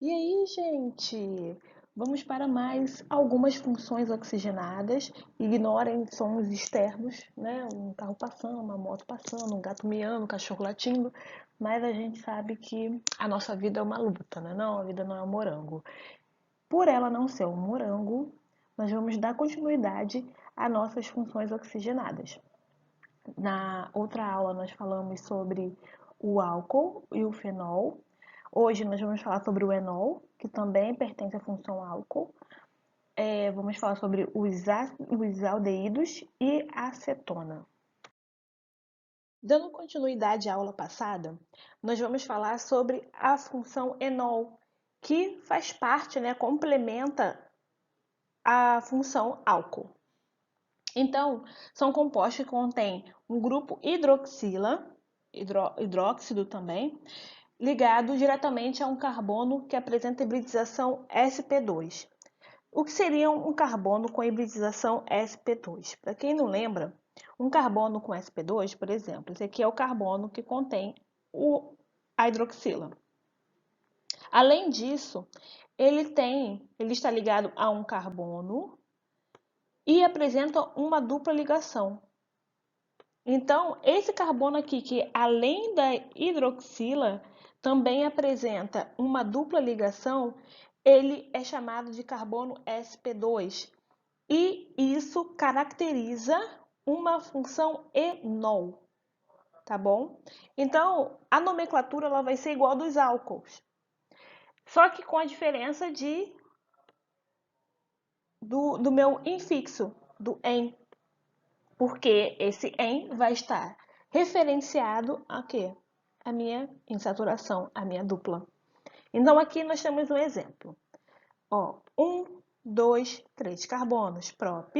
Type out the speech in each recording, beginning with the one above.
E aí, gente? Vamos para mais algumas funções oxigenadas. Ignorem sons externos, né? Um carro passando, uma moto passando, um gato miando, um cachorro latindo. Mas a gente sabe que a nossa vida é uma luta, né? Não, a vida não é um morango. Por ela não ser um morango, nós vamos dar continuidade às nossas funções oxigenadas. Na outra aula, nós falamos sobre o álcool e o fenol. Hoje nós vamos falar sobre o enol, que também pertence à função álcool. Vamos falar sobre os aldeídos e a acetona. Dando continuidade à aula passada, nós vamos falar sobre a função enol, que faz parte, né, complementa a função álcool. Então, são compostos que contêm um grupo hidroxila, hidróxido também, ligado diretamente a um carbono que apresenta hibridização sp2. O que seria um carbono com hibridização sp2? Para quem não lembra, um carbono com sp2, por exemplo, esse aqui é o carbono que contém a hidroxila. Além disso, ele está ligado a um carbono e apresenta uma dupla ligação. Então, esse carbono aqui, que além da hidroxila, também apresenta uma dupla ligação, ele é chamado de carbono sp2. E isso caracteriza uma função enol, tá bom? Então, a nomenclatura ela vai ser igual dos álcools, só que com a diferença do meu infixo, do "-en", porque esse "-en" vai estar referenciado a quê? A minha insaturação, a minha dupla. Então, aqui nós temos um exemplo. Ó, 1, 2, 3 carbonos, prop.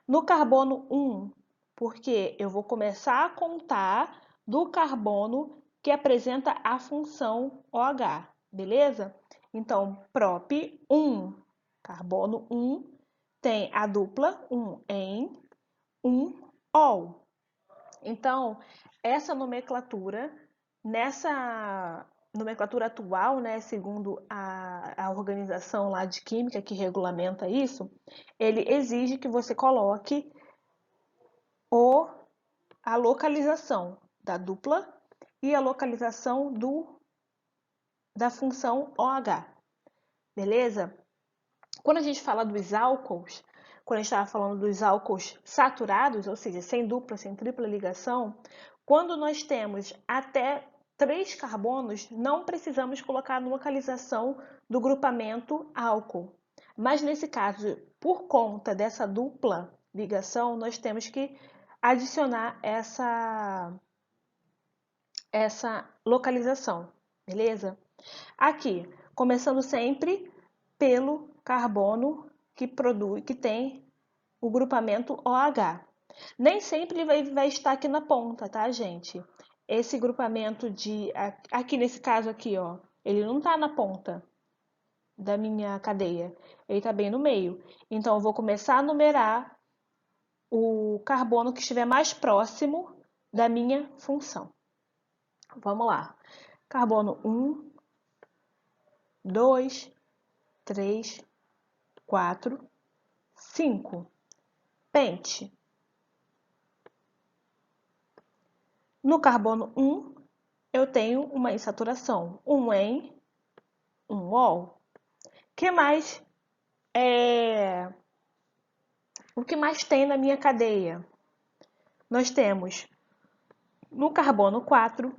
No carbono 1, porque eu vou começar a contar do carbono que apresenta a função OH, beleza? Então, prop 1, carbono 1, tem a dupla 1-en, 1-ol. Então, essa nomenclatura, nessa nomenclatura atual, né, segundo a organização lá de química que regulamenta isso, ele exige que você coloque a localização da dupla e a localização da função OH, beleza? Quando a gente fala dos álcools, quando a gente estava falando dos álcools saturados, ou seja, sem dupla, sem tripla ligação, quando nós temos até 3 carbonos, não precisamos colocar a localização do grupamento álcool. Mas nesse caso, por conta dessa dupla ligação, nós temos que adicionar essa localização, beleza? Aqui, começando sempre pelo carbono que tem o grupamento OH. Nem sempre vai estar aqui na ponta, tá, gente? Esse grupamento aqui nesse caso aqui, ó, ele não tá na ponta da minha cadeia, ele tá bem no meio. Então, eu vou começar a numerar o carbono que estiver mais próximo da minha função. Vamos lá. Carbono 1, 2, 3, 4, 5. Pente. No carbono 1, eu tenho uma insaturação, 1-en, 1-ol. Que mais o que mais tem na minha cadeia? Nós temos no carbono 4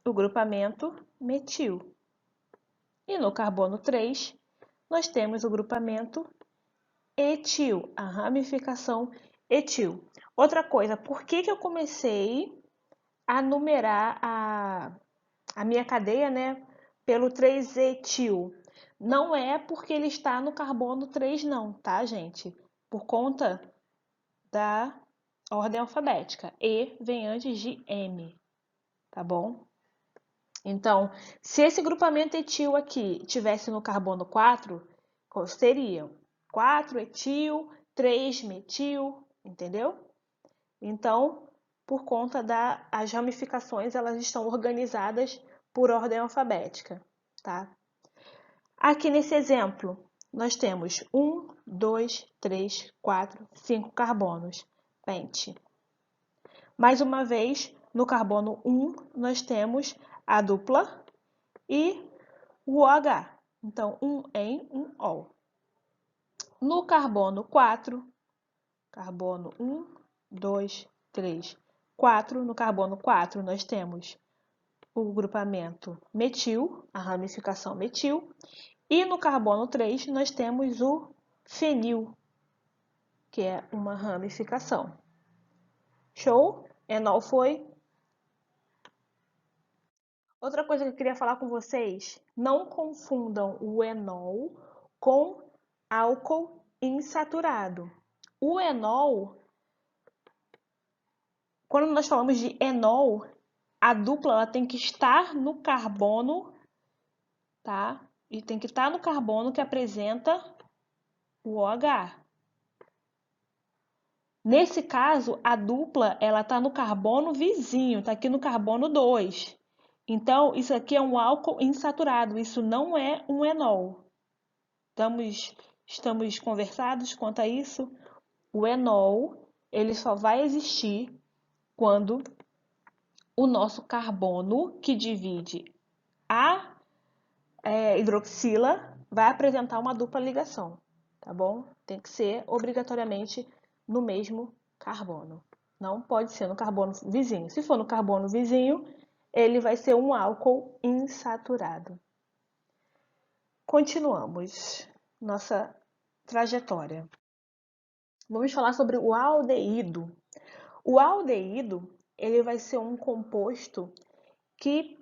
o grupamento metil. E no carbono 3 nós temos o grupamento etil, a ramificação etil. Outra coisa, por que eu comecei a numerar a minha cadeia, né, pelo 3-etil? Não é porque ele está no carbono 3 não, tá, gente? Por conta da ordem alfabética. E vem antes de M, tá bom? Então, se esse grupamento etil aqui tivesse no carbono 4, seriam 4-etil, 3-metil, entendeu? Então, por conta das ramificações, elas estão organizadas por ordem alfabética. tá? Aqui nesse exemplo, nós temos 1, 2, 3, 4, 5 carbonos. Pente. Mais uma vez, no carbono 1, nós temos a dupla e o OH. Então, 1 em, 1 O. No carbono 4, carbono 1, 2, 3, 4. No carbono 4, nós temos o grupamento metil, a ramificação metil. E no carbono 3, nós temos o fenil, que é uma ramificação. Show? Enol foi. Outra coisa que eu queria falar com vocês, não confundam o enol com álcool insaturado. O enol, quando nós falamos de enol, a dupla ela tem que estar no carbono, tá? E tem que estar no carbono que apresenta o OH. Nesse caso, a dupla ela está no carbono vizinho, está aqui no carbono 2. Então, isso aqui é um álcool insaturado, isso não é um enol. Estamos conversados quanto a isso? O enol ele só vai existir quando o nosso carbono, que divide a hidroxila, vai apresentar uma dupla ligação, tá bom? Tem que ser obrigatoriamente no mesmo carbono. Não pode ser no carbono vizinho. Se for no carbono vizinho, ele vai ser um álcool insaturado. Continuamos nossa trajetória. Vamos falar sobre o aldeído. O aldeído, ele vai ser um composto que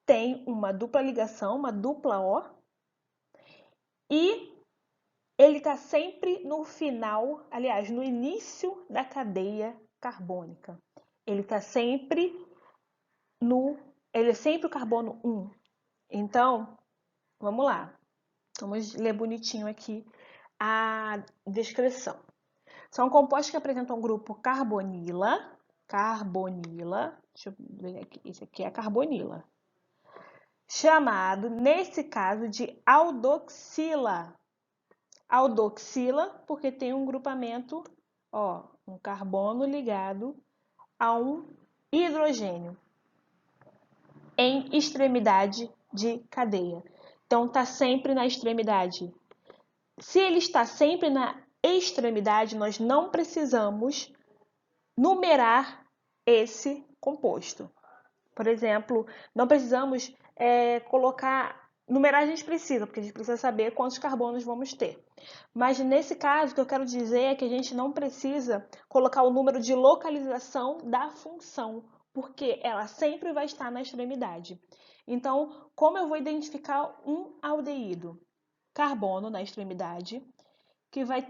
tem uma dupla ligação, uma dupla O, e ele está sempre no final, aliás, no início da cadeia carbônica. Ele está sempre ele é sempre o carbono 1. Então, vamos lá. Vamos ler bonitinho aqui a descrição. São compostos que apresentam o grupo carbonila, deixa eu ver aqui, esse aqui é a carbonila, chamado, nesse caso, de aldoxila. Aldoxila, porque tem um grupamento, ó, um carbono ligado a um hidrogênio em extremidade de cadeia. Então, está sempre na extremidade. Se ele está sempre na extremidade, nós não precisamos numerar esse composto. Por exemplo, não precisamos numerar a gente precisa, porque a gente precisa saber quantos carbonos vamos ter. Mas nesse caso, o que eu quero dizer é que a gente não precisa colocar o número de localização da função, porque ela sempre vai estar na extremidade. Então, como eu vou identificar um aldeído? Carbono na extremidade, que vai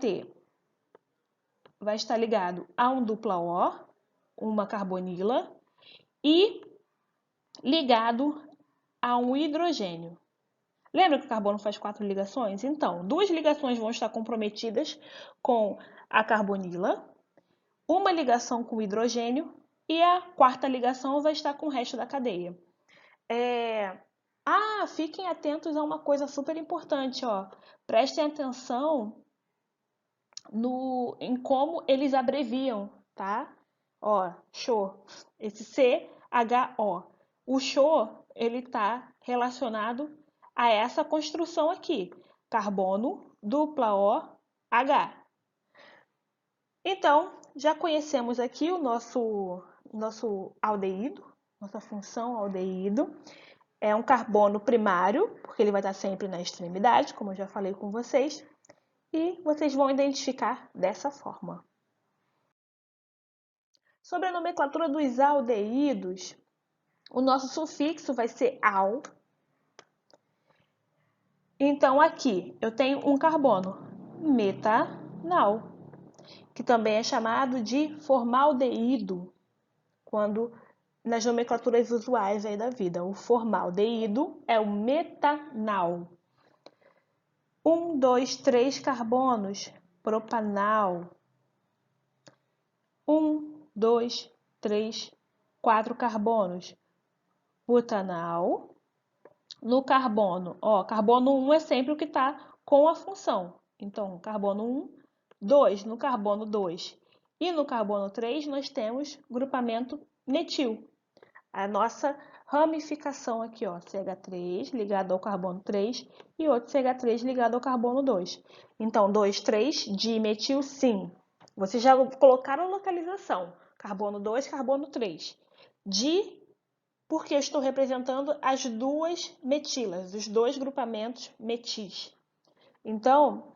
estar ligado a um dupla O, uma carbonila, e ligado a um hidrogênio. Lembra que o carbono faz 4 ligações? Então, 2 ligações vão estar comprometidas com a carbonila, uma ligação com o hidrogênio e a quarta ligação vai estar com o resto da cadeia. Fiquem atentos a uma coisa super importante, ó. Prestem atenção em como eles abreviam, tá? Ó, CHO, esse CHO. O CHO, ele está relacionado a essa construção aqui, carbono, dupla OH. Então, já conhecemos aqui o nosso aldeído, nossa função aldeído. É um carbono primário, porque ele vai estar sempre na extremidade, como eu já falei com vocês. E vocês vão identificar dessa forma. Sobre a nomenclatura dos aldeídos, o nosso sufixo vai ser -al. Então, aqui eu tenho um carbono, metanal, que também é chamado de formaldeído, quando nas nomenclaturas usuais aí da vida. O formaldeído é o metanal. 1, 2, 3 carbonos, propanal. 1, 2, 3, 4 carbonos, butanal. No carbono, ó, carbono 1 é sempre o que está com a função. Então, carbono 1, 2 no carbono 2. E no carbono 3 nós temos grupamento metil. A nossa ramificação aqui, ó, CH3 ligado ao carbono 3 e outro CH3 ligado ao carbono 2. Então, 2, 3, dimetil, sim. Vocês já colocaram a localização. Carbono 2, carbono 3. Porque eu estou representando as duas metilas, os dois grupamentos metis. Então,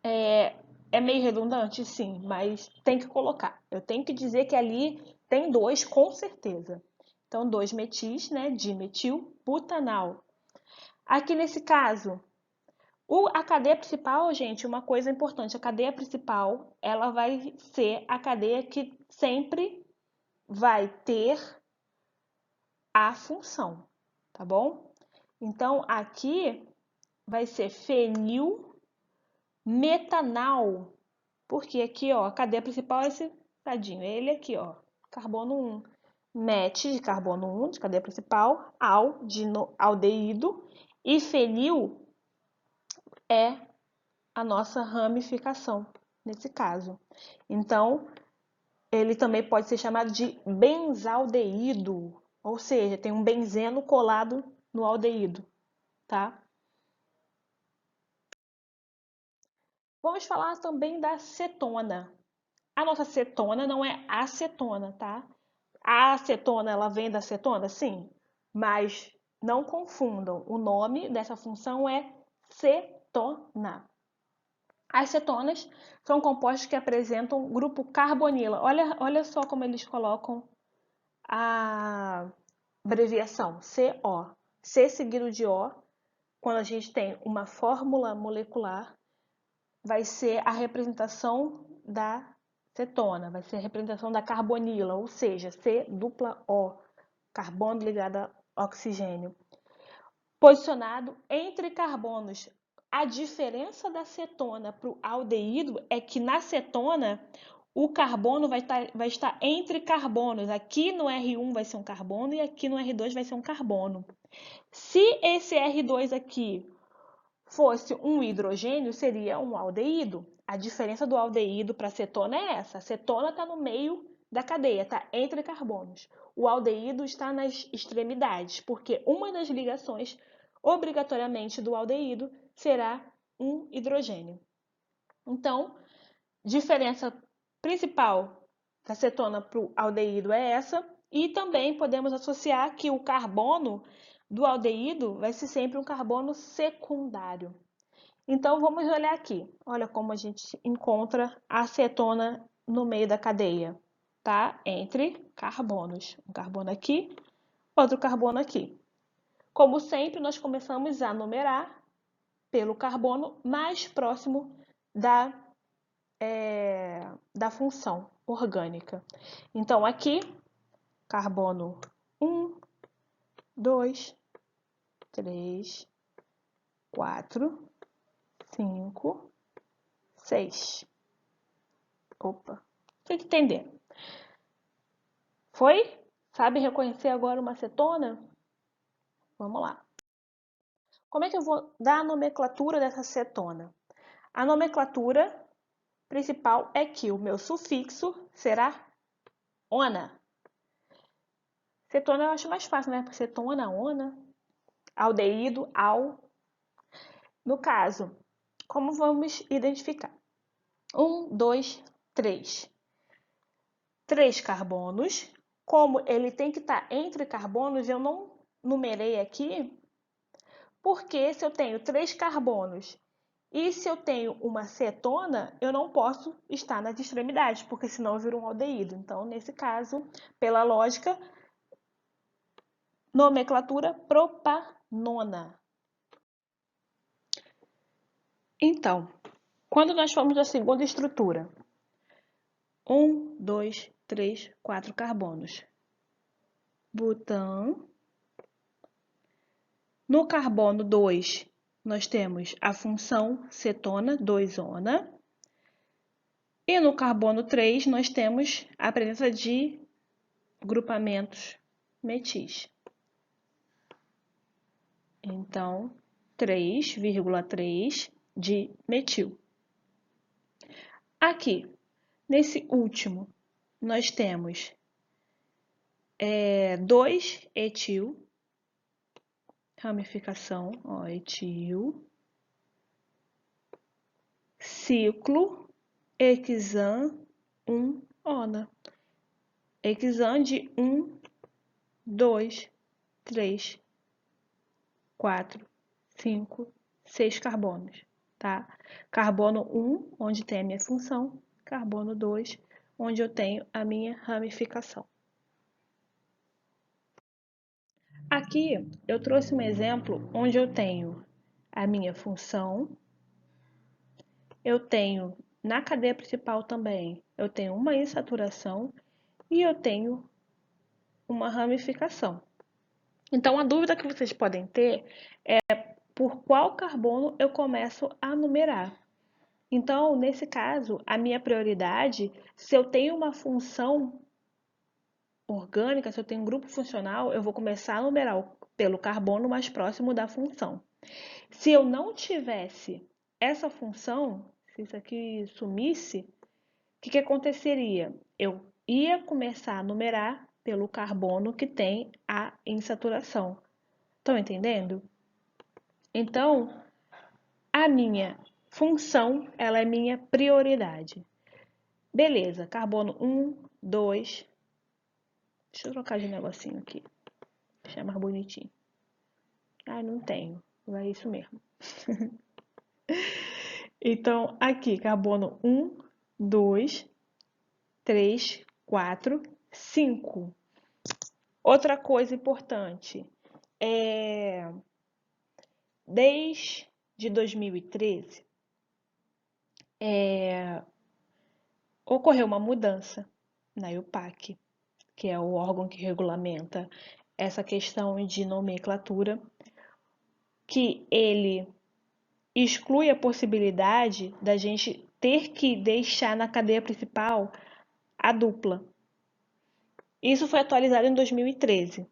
é meio redundante, sim, mas tem que colocar. Eu tenho que dizer que ali tem dois, com certeza. Então, 2 metis, né, dimetil butanal. Aqui nesse caso, a cadeia principal, gente, uma coisa importante, a cadeia principal, ela vai ser a cadeia que sempre vai ter a função, tá bom? Então, aqui vai ser fenilmetanal, porque aqui, ó, a cadeia principal é esse tadinho, ele aqui, ó, carbono 1. Met de carbono 1, de cadeia principal, al de aldeído, e fenil é a nossa ramificação, nesse caso. Então, ele também pode ser chamado de benzaldeído, ou seja, tem um benzeno colado no aldeído, tá? Vamos falar também da cetona. A nossa cetona não é acetona, tá? A acetona, ela vem da cetona? Sim, mas não confundam. O nome dessa função é cetona. As cetonas são compostos que apresentam grupo carbonila. Olha só como eles colocam a abreviação CO. C seguido de O, quando a gente tem uma fórmula molecular, vai ser a representação da cetona, vai ser a representação da carbonila, ou seja, C dupla O, carbono ligado a oxigênio. Posicionado entre carbonos. A diferença da cetona para o aldeído é que na cetona o carbono vai estar entre carbonos. Aqui no R1 vai ser um carbono e aqui no R2 vai ser um carbono. Se esse R2 aqui fosse um hidrogênio, seria um aldeído. A diferença do aldeído para a cetona é essa. A cetona está no meio da cadeia, está entre carbonos. O aldeído está nas extremidades, porque uma das ligações, obrigatoriamente, do aldeído será um hidrogênio. Então, diferença principal da cetona para o aldeído é essa. E também podemos associar que o carbono do aldeído vai ser sempre um carbono secundário. Então, vamos olhar aqui. Olha como a gente encontra a cetona no meio da cadeia, tá? Entre carbonos. Um carbono aqui, outro carbono aqui. Como sempre, nós começamos a numerar pelo carbono mais próximo da função orgânica. Então, aqui, carbono 1, 2, 3, 4, 5, 6. Opa, tem que entender. Foi? Sabe reconhecer agora uma cetona? Vamos lá. Como é que eu vou dar a nomenclatura dessa cetona? A nomenclatura principal é que o meu sufixo será ona. Cetona eu acho mais fácil, né? Cetona, ona, aldeído, al. No caso, como vamos identificar? 1, 2, 3. 3 carbonos. Como ele tem que estar entre carbonos, eu não numerei aqui, porque se eu tenho 3 carbonos e se eu tenho uma cetona, eu não posso estar nas extremidades, porque senão eu viro um aldeído. Então, nesse caso, pela lógica, nomenclatura propanona. Então, quando nós formos a segunda estrutura, 1, 2, 3, 4 carbonos. Butano. No carbono 2, nós temos a função cetona, 2-ona. E no carbono 3, nós temos a presença de grupamentos metis. Então, 3,3 de metil. Aqui, nesse último, nós temos 2 etil, ramificação, ó, etil, ciclo, hexan, 1-ona. Hexan de 1, 2, 3, 4, 5, 6 carbonos, tá? Carbono 1, onde tem a minha função, carbono 2, onde eu tenho a minha ramificação. Aqui eu trouxe um exemplo onde eu tenho a minha função, eu tenho na cadeia principal também, eu tenho uma insaturação e eu tenho uma ramificação. Então a dúvida que vocês podem ter é por qual carbono eu começo a numerar. Então, nesse caso, a minha prioridade, se eu tenho uma função orgânica, se eu tenho um grupo funcional, eu vou começar a numerar pelo carbono mais próximo da função. Se eu não tivesse essa função, se isso aqui sumisse, o que aconteceria? Eu ia começar a numerar pelo carbono que tem a insaturação. Estão entendendo? Então, a minha função, ela é minha prioridade. Beleza, carbono 1, 2. Deixa eu trocar de negocinho aqui. Deixar mais bonitinho. Ah, não tenho. É isso mesmo. Então, aqui, carbono 1, 2, 3, 4, 5. Outra coisa importante desde 2013 ocorreu uma mudança na IUPAC, que é o órgão que regulamenta essa questão de nomenclatura, que ele exclui a possibilidade da gente ter que deixar na cadeia principal a dupla. Isso foi atualizado em 2013.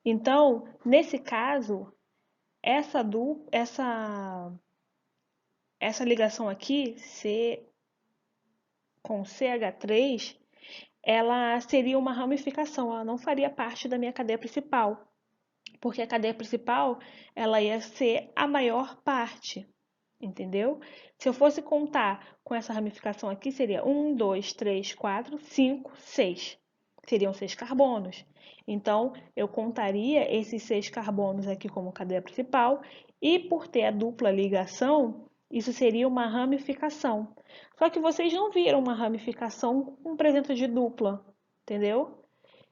Então, nesse caso, essa ligação aqui, C com CH3, ela seria uma ramificação, ela não faria parte da minha cadeia principal, porque a cadeia principal ela ia ser a maior parte, entendeu? Se eu fosse contar com essa ramificação aqui, seria 1, 2, 3, 4, 5, 6. Seriam 6 carbonos. Então, eu contaria esses 6 carbonos aqui como cadeia principal e por ter a dupla ligação, isso seria uma ramificação. Só que vocês não viram uma ramificação com presença de dupla, entendeu?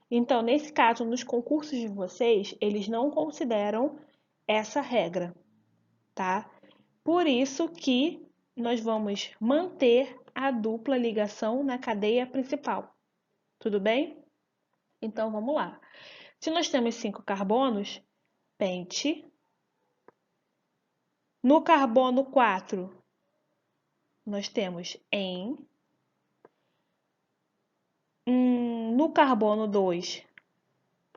Então, nesse caso, nos concursos de vocês, eles não consideram essa regra, tá? Por isso que nós vamos manter a dupla ligação na cadeia principal. Tudo bem? Então, vamos lá. Se nós temos 5 carbonos, pente. No carbono 4, nós temos en. No carbono 2,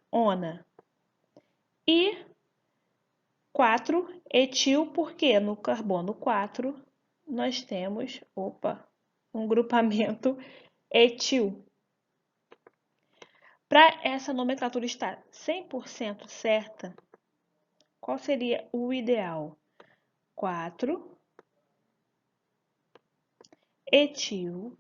ona. E 4 etil, porque no carbono 4 nós temos, um grupamento etil. Para essa nomenclatura estar 100% certa, qual seria o ideal? 4 etil.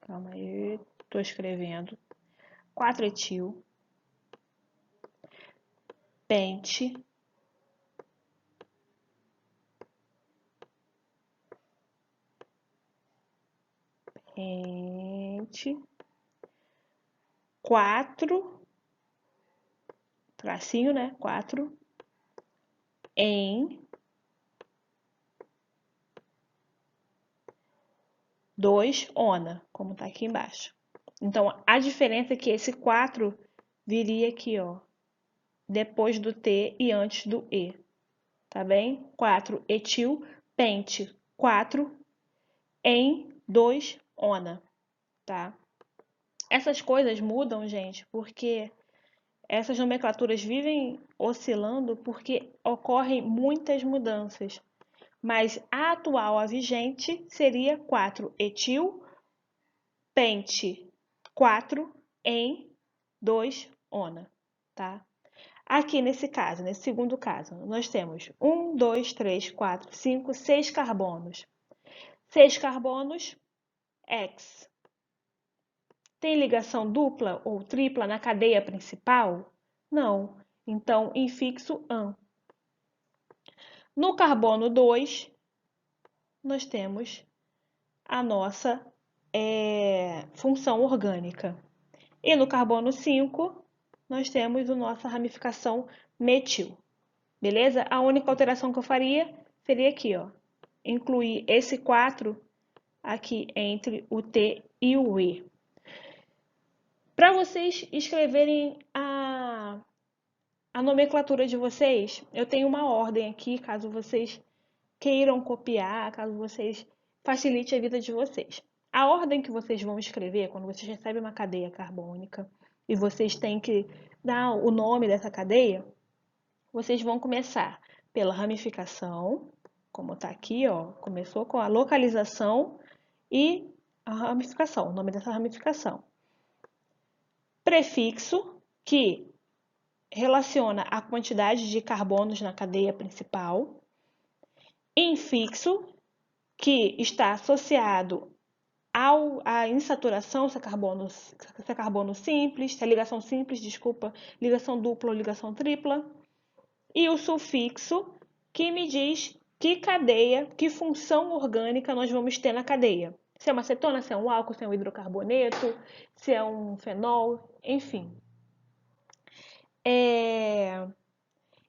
Calma aí, estou escrevendo. 4 etil. Pente. Pente. 4, tracinho, né? 4 em 2 ona, como tá aqui embaixo. Então, a diferença é que esse 4 viria aqui, ó, depois do T e antes do E, tá bem? 4 etil, pente, 4 em 2 ona, tá? Essas coisas mudam, gente, porque essas nomenclaturas vivem oscilando porque ocorrem muitas mudanças. Mas a atual, a vigente, seria 4-etil, pente 4 em 2-ona, tá? Aqui nesse caso, nesse segundo caso, nós temos 1, 2, 3, 4, 5, 6 carbonos. 6 carbonos, X. Tem ligação dupla ou tripla na cadeia principal? Não. Então, infixo AN. No carbono 2, nós temos a nossa função orgânica. E no carbono 5, nós temos a nossa ramificação metil. Beleza? A única alteração que eu faria seria aqui, ó. Incluir esse 4 aqui entre o T e o E. Para vocês escreverem a nomenclatura de vocês, eu tenho uma ordem aqui, caso vocês queiram copiar, caso vocês facilite a vida de vocês. A ordem que vocês vão escrever quando vocês recebem uma cadeia carbônica e vocês têm que dar o nome dessa cadeia, vocês vão começar pela ramificação, como está aqui, ó, começou com a localização e a ramificação, o nome dessa ramificação. Prefixo, que relaciona a quantidade de carbonos na cadeia principal. Infixo, que está associado à insaturação, se é carbono simples, se é ligação simples, desculpa, ligação dupla ou ligação tripla. E o sufixo, que me diz que cadeia, que função orgânica nós vamos ter na cadeia. Se é uma acetona, se é um álcool, se é um hidrocarboneto, se é um fenol, enfim.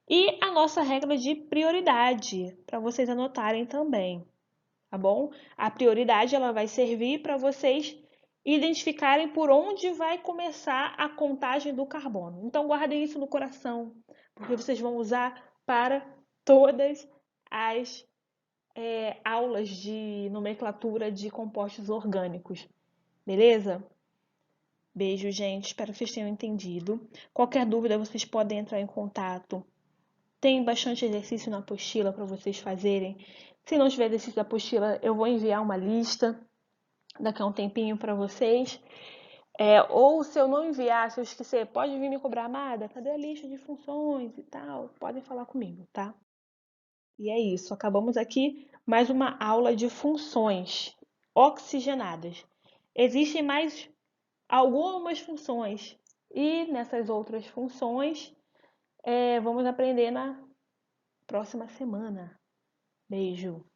E a nossa regra de prioridade, para vocês anotarem também, tá bom? A prioridade ela vai servir para vocês identificarem por onde vai começar a contagem do carbono. Então guardem isso no coração, porque vocês vão usar para todas as aulas de nomenclatura de compostos orgânicos, beleza? Beijo, gente. Espero que vocês tenham entendido. Qualquer dúvida, vocês podem entrar em contato. Tem bastante exercício na apostila para vocês fazerem. Se não tiver exercício da apostila, eu vou enviar uma lista daqui a um tempinho para vocês. Ou se eu não enviar, se eu esquecer, pode vir me cobrar, Amada, cadê a lista de funções e tal? Podem falar comigo, tá? E é isso, acabamos aqui mais uma aula de funções oxigenadas. Existem mais algumas funções e nessas outras funções vamos aprender na próxima semana. Beijo!